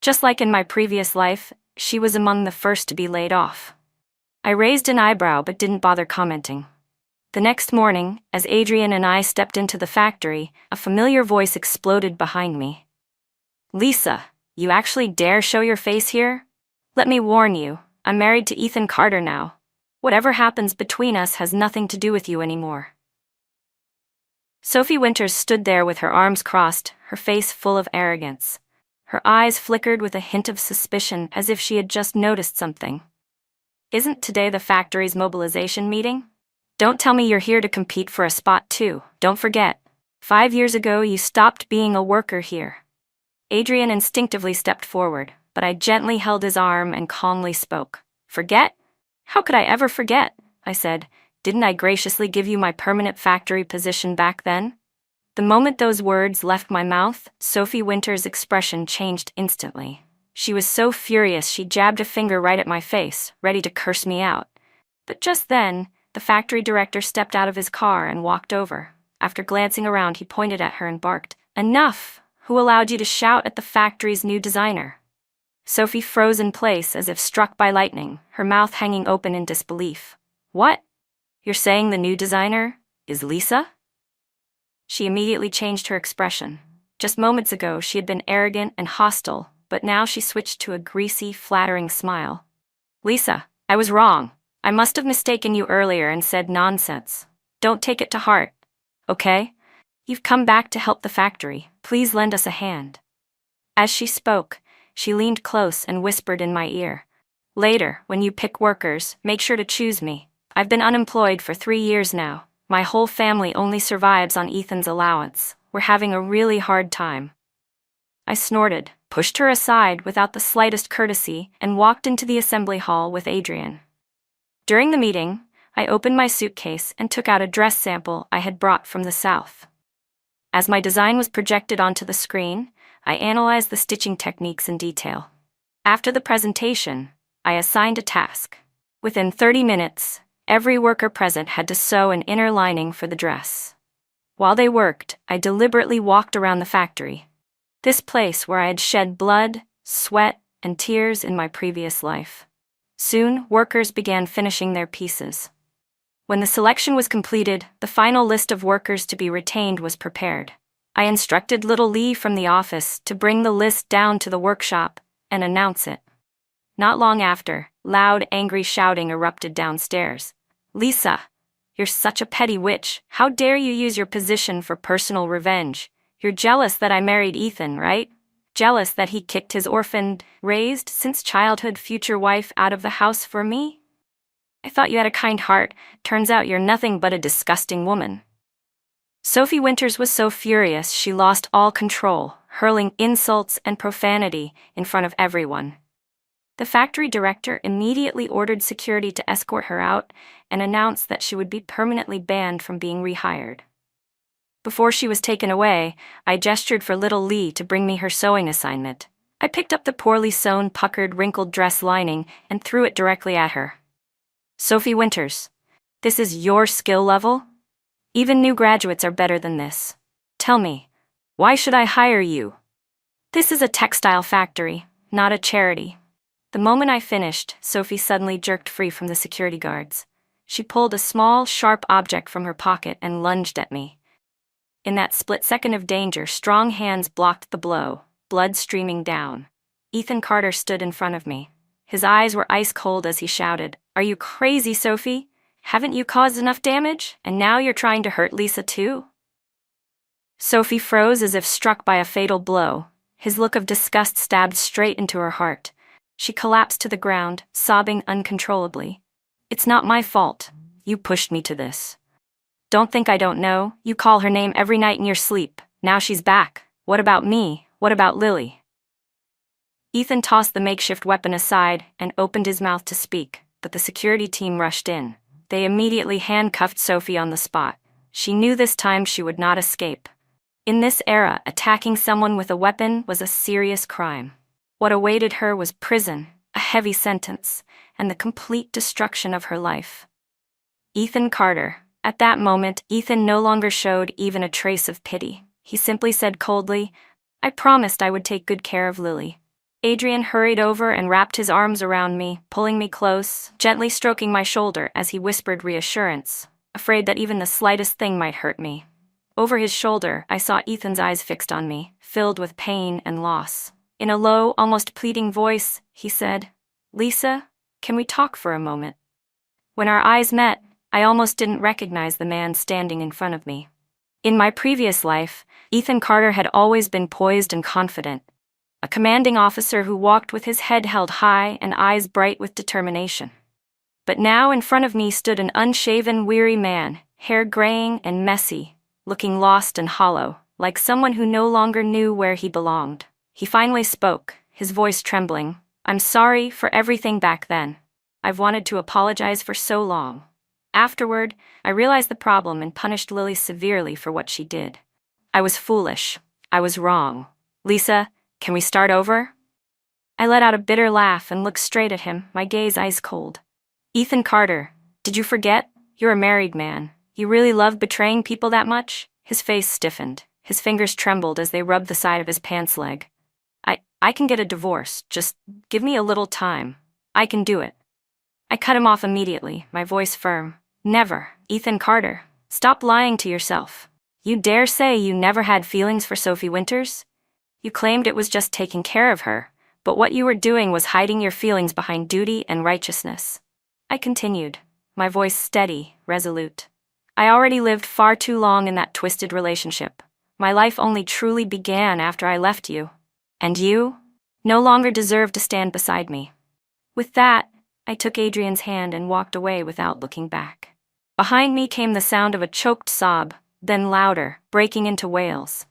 Just like in my previous life, she was among the first to be laid off. I raised an eyebrow but didn't bother commenting. The next morning, as Adrian and I stepped into the factory, a familiar voice exploded behind me. "Lisa, you actually dare show your face here? Let me warn you, I'm married to Ethan Carter now. Whatever happens between us has nothing to do with you anymore." Sophie Winters stood there with her arms crossed, her face full of arrogance. Her eyes flickered with a hint of suspicion as if she had just noticed something. "Isn't today the factory's mobilization meeting? Don't tell me you're here to compete for a spot too. Don't forget, 5 years ago you stopped being a worker here." Adrian instinctively stepped forward, but I gently held his arm and calmly spoke. "Forget? How could I ever forget?" I said. "Didn't I graciously give you my permanent factory position back then?" The moment those words left my mouth, Sophie Winters' expression changed instantly. She was so furious she jabbed a finger right at my face, ready to curse me out. But just then, the factory director stepped out of his car and walked over. After glancing around, he pointed at her and barked, "Enough! Who allowed you to shout at the factory's new designer?" Sophie froze in place as if struck by lightning, her mouth hanging open in disbelief. "What? You're saying the new designer is Lisa?" She immediately changed her expression. Just moments ago, she had been arrogant and hostile, but now she switched to a greasy, flattering smile. "Lisa, I was wrong. I must have mistaken you earlier and said nonsense. Don't take it to heart, okay? You've come back to help the factory. Please lend us a hand." As she spoke, she leaned close and whispered in my ear, "Later, when you pick workers, make sure to choose me. I've been unemployed for 3 years now. My whole family only survives on Ethan's allowance. We're having a really hard time." I snorted, pushed her aside without the slightest courtesy, and walked into the assembly hall with Adrian. During the meeting, I opened my suitcase and took out a dress sample I had brought from the South. As my design was projected onto the screen, I analyzed the stitching techniques in detail. After the presentation, I assigned a task. Within 30 minutes, every worker present had to sew an inner lining for the dress. While they worked, I deliberately walked around the factory. This place where I had shed blood, sweat, and tears in my previous life. Soon, workers began finishing their pieces. When the selection was completed, the final list of workers to be retained was prepared. I instructed little Lee from the office to bring the list down to the workshop and announce it. Not long after, loud, angry shouting erupted downstairs. "Lisa, you're such a petty witch. How dare you use your position for personal revenge? You're jealous that I married Ethan, right? Jealous that he kicked his orphaned, raised since childhood future wife out of the house for me? I thought you had a kind heart. Turns out you're nothing but a disgusting woman." Sophie Winters was so furious she lost all control, hurling insults and profanity in front of everyone. The factory director immediately ordered security to escort her out and announced that she would be permanently banned from being rehired. Before she was taken away, I gestured for little Lee to bring me her sewing assignment. I picked up the poorly sewn, puckered, wrinkled dress lining and threw it directly at her. "Sophie Winters, this is your skill level? Even new graduates are better than this. Tell me, why should I hire you? This is a textile factory, not a charity." The moment I finished, Sophie suddenly jerked free from the security guards. She pulled a small, sharp object from her pocket and lunged at me. In that split second of danger, strong hands blocked the blow, blood streaming down. Ethan Carter stood in front of me. His eyes were ice cold as he shouted, "Are you crazy, Sophie? Haven't you caused enough damage, and now you're trying to hurt Lisa too?" Sophie froze as if struck by a fatal blow. His look of disgust stabbed straight into her heart. She collapsed to the ground, sobbing uncontrollably. "It's not my fault. You pushed me to this. Don't think I don't know. You call her name every night in your sleep. Now she's back. What about me? What about Lily?" Ethan tossed the makeshift weapon aside and opened his mouth to speak, but the security team rushed in. They immediately handcuffed Sophie on the spot. She knew this time she would not escape. In this era, attacking someone with a weapon was a serious crime. What awaited her was prison, a heavy sentence, and the complete destruction of her life. Ethan Carter. At that moment, Ethan no longer showed even a trace of pity. He simply said coldly, "I promised I would take good care of Lily." Adrian hurried over and wrapped his arms around me, pulling me close, gently stroking my shoulder as he whispered reassurance, afraid that even the slightest thing might hurt me. Over his shoulder, I saw Ethan's eyes fixed on me, filled with pain and loss. In a low, almost pleading voice, he said, "Lisa, can we talk for a moment?" When our eyes met, I almost didn't recognize the man standing in front of me. In my previous life, Ethan Carter had always been poised and confident, a commanding officer who walked with his head held high and eyes bright with determination. But now in front of me stood an unshaven, weary man, hair graying and messy, looking lost and hollow, like someone who no longer knew where he belonged. He finally spoke, his voice trembling. "I'm sorry for everything back then. I've wanted to apologize for so long. Afterward, I realized the problem and punished Lily severely for what she did. I was foolish. I was wrong. Lisa, can we start over?" I let out a bitter laugh and looked straight at him, my gaze ice cold. "Ethan Carter, did you forget? You're a married man. You really love betraying people that much?" His face stiffened. His fingers trembled as they rubbed the side of his pants leg. I can get a divorce. Just give me a little time. I can do it." I cut him off immediately, my voice firm. "Never, Ethan Carter. Stop lying to yourself. You dare say you never had feelings for Sophie Winters? You claimed it was just taking care of her, but what you were doing was hiding your feelings behind duty and righteousness." I continued, my voice steady, resolute. "I already lived far too long in that twisted relationship. My life only truly began after I left you. And you no longer deserve to stand beside me." With that, I took Adrian's hand and walked away without looking back. Behind me came the sound of a choked sob, then louder, breaking into wails.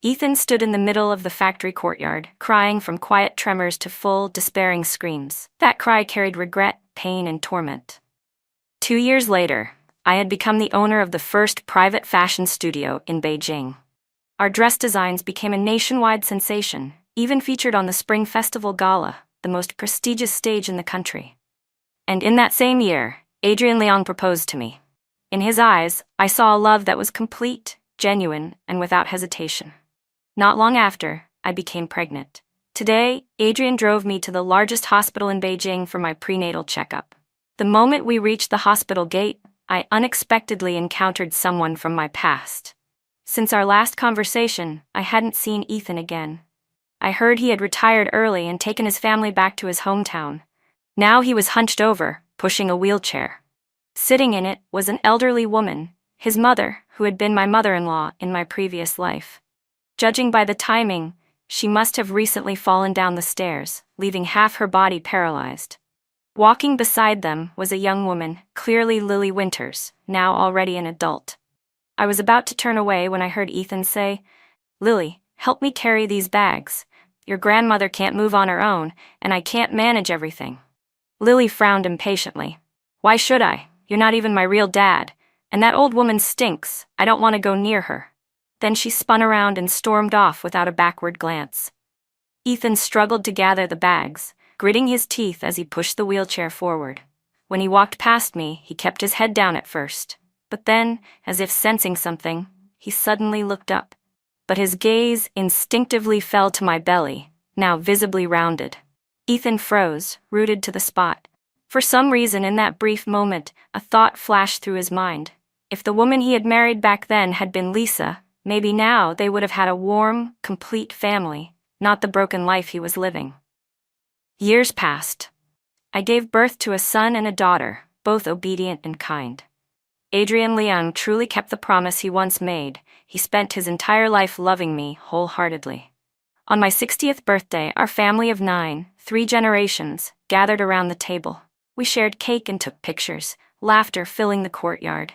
Ethan stood in the middle of the factory courtyard, crying from quiet tremors to full, despairing screams. That cry carried regret, pain, and torment. 2 years later, I had become the owner of the first private fashion studio in Beijing. Our dress designs became a nationwide sensation, even featured on the Spring Festival Gala, the most prestigious stage in the country. And in that same year, Adrian Leong proposed to me. In his eyes, I saw a love that was complete, genuine, and without hesitation. Not long after, I became pregnant. Today, Adrian drove me to the largest hospital in Beijing for my prenatal checkup. The moment we reached the hospital gate, I unexpectedly encountered someone from my past. Since our last conversation, I hadn't seen Ethan again. I heard he had retired early and taken his family back to his hometown. Now he was hunched over, pushing a wheelchair. Sitting in it was an elderly woman, his mother, who had been my mother-in-law in my previous life. Judging by the timing, she must have recently fallen down the stairs, leaving half her body paralyzed. Walking beside them was a young woman, clearly Lily Winters, now already an adult. I was about to turn away when I heard Ethan say, "Lily, help me carry these bags. Your grandmother can't move on her own, and I can't manage everything." Lily frowned impatiently. "Why should I? You're not even my real dad. And that old woman stinks. I don't want to go near her." Then she spun around and stormed off without a backward glance. Ethan struggled to gather the bags, gritting his teeth as he pushed the wheelchair forward. When he walked past me, he kept his head down at first. But then, as if sensing something, he suddenly looked up. But his gaze instinctively fell to my belly, now visibly rounded. Ethan froze, rooted to the spot. For some reason in that brief moment, a thought flashed through his mind. If the woman he had married back then had been Lisa, maybe now they would have had a warm, complete family, not the broken life he was living. Years passed. I gave birth to a son and a daughter, both obedient and kind. Adrian Leong truly kept the promise he once made. He spent his entire life loving me wholeheartedly. On my 60th birthday, our family of 9, 3 generations, gathered around the table. We shared cake and took pictures, laughter filling the courtyard.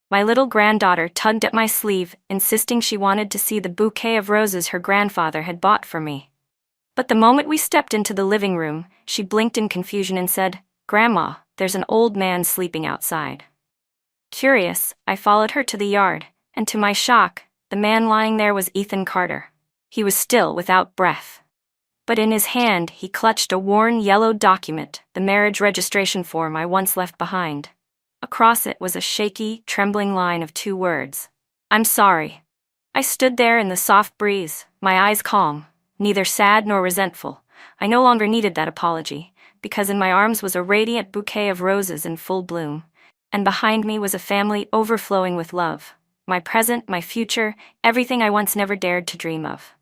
My little granddaughter tugged at my sleeve, insisting she wanted to see the bouquet of roses her grandfather had bought for me. But the moment we stepped into the living room, she blinked in confusion and said, "Grandma, there's an old man sleeping outside." Curious, I followed her to the yard, and to my shock, the man lying there was Ethan Carter. He was still without breath. But in his hand, he clutched a worn yellow document, the marriage registration form I once left behind. Across it was a shaky, trembling line of 2 words. "I'm sorry." I stood there in the soft breeze, my eyes calm, neither sad nor resentful. I no longer needed that apology, because in my arms was a radiant bouquet of roses in full bloom, and behind me was a family overflowing with love. My present, my future, everything I once never dared to dream of.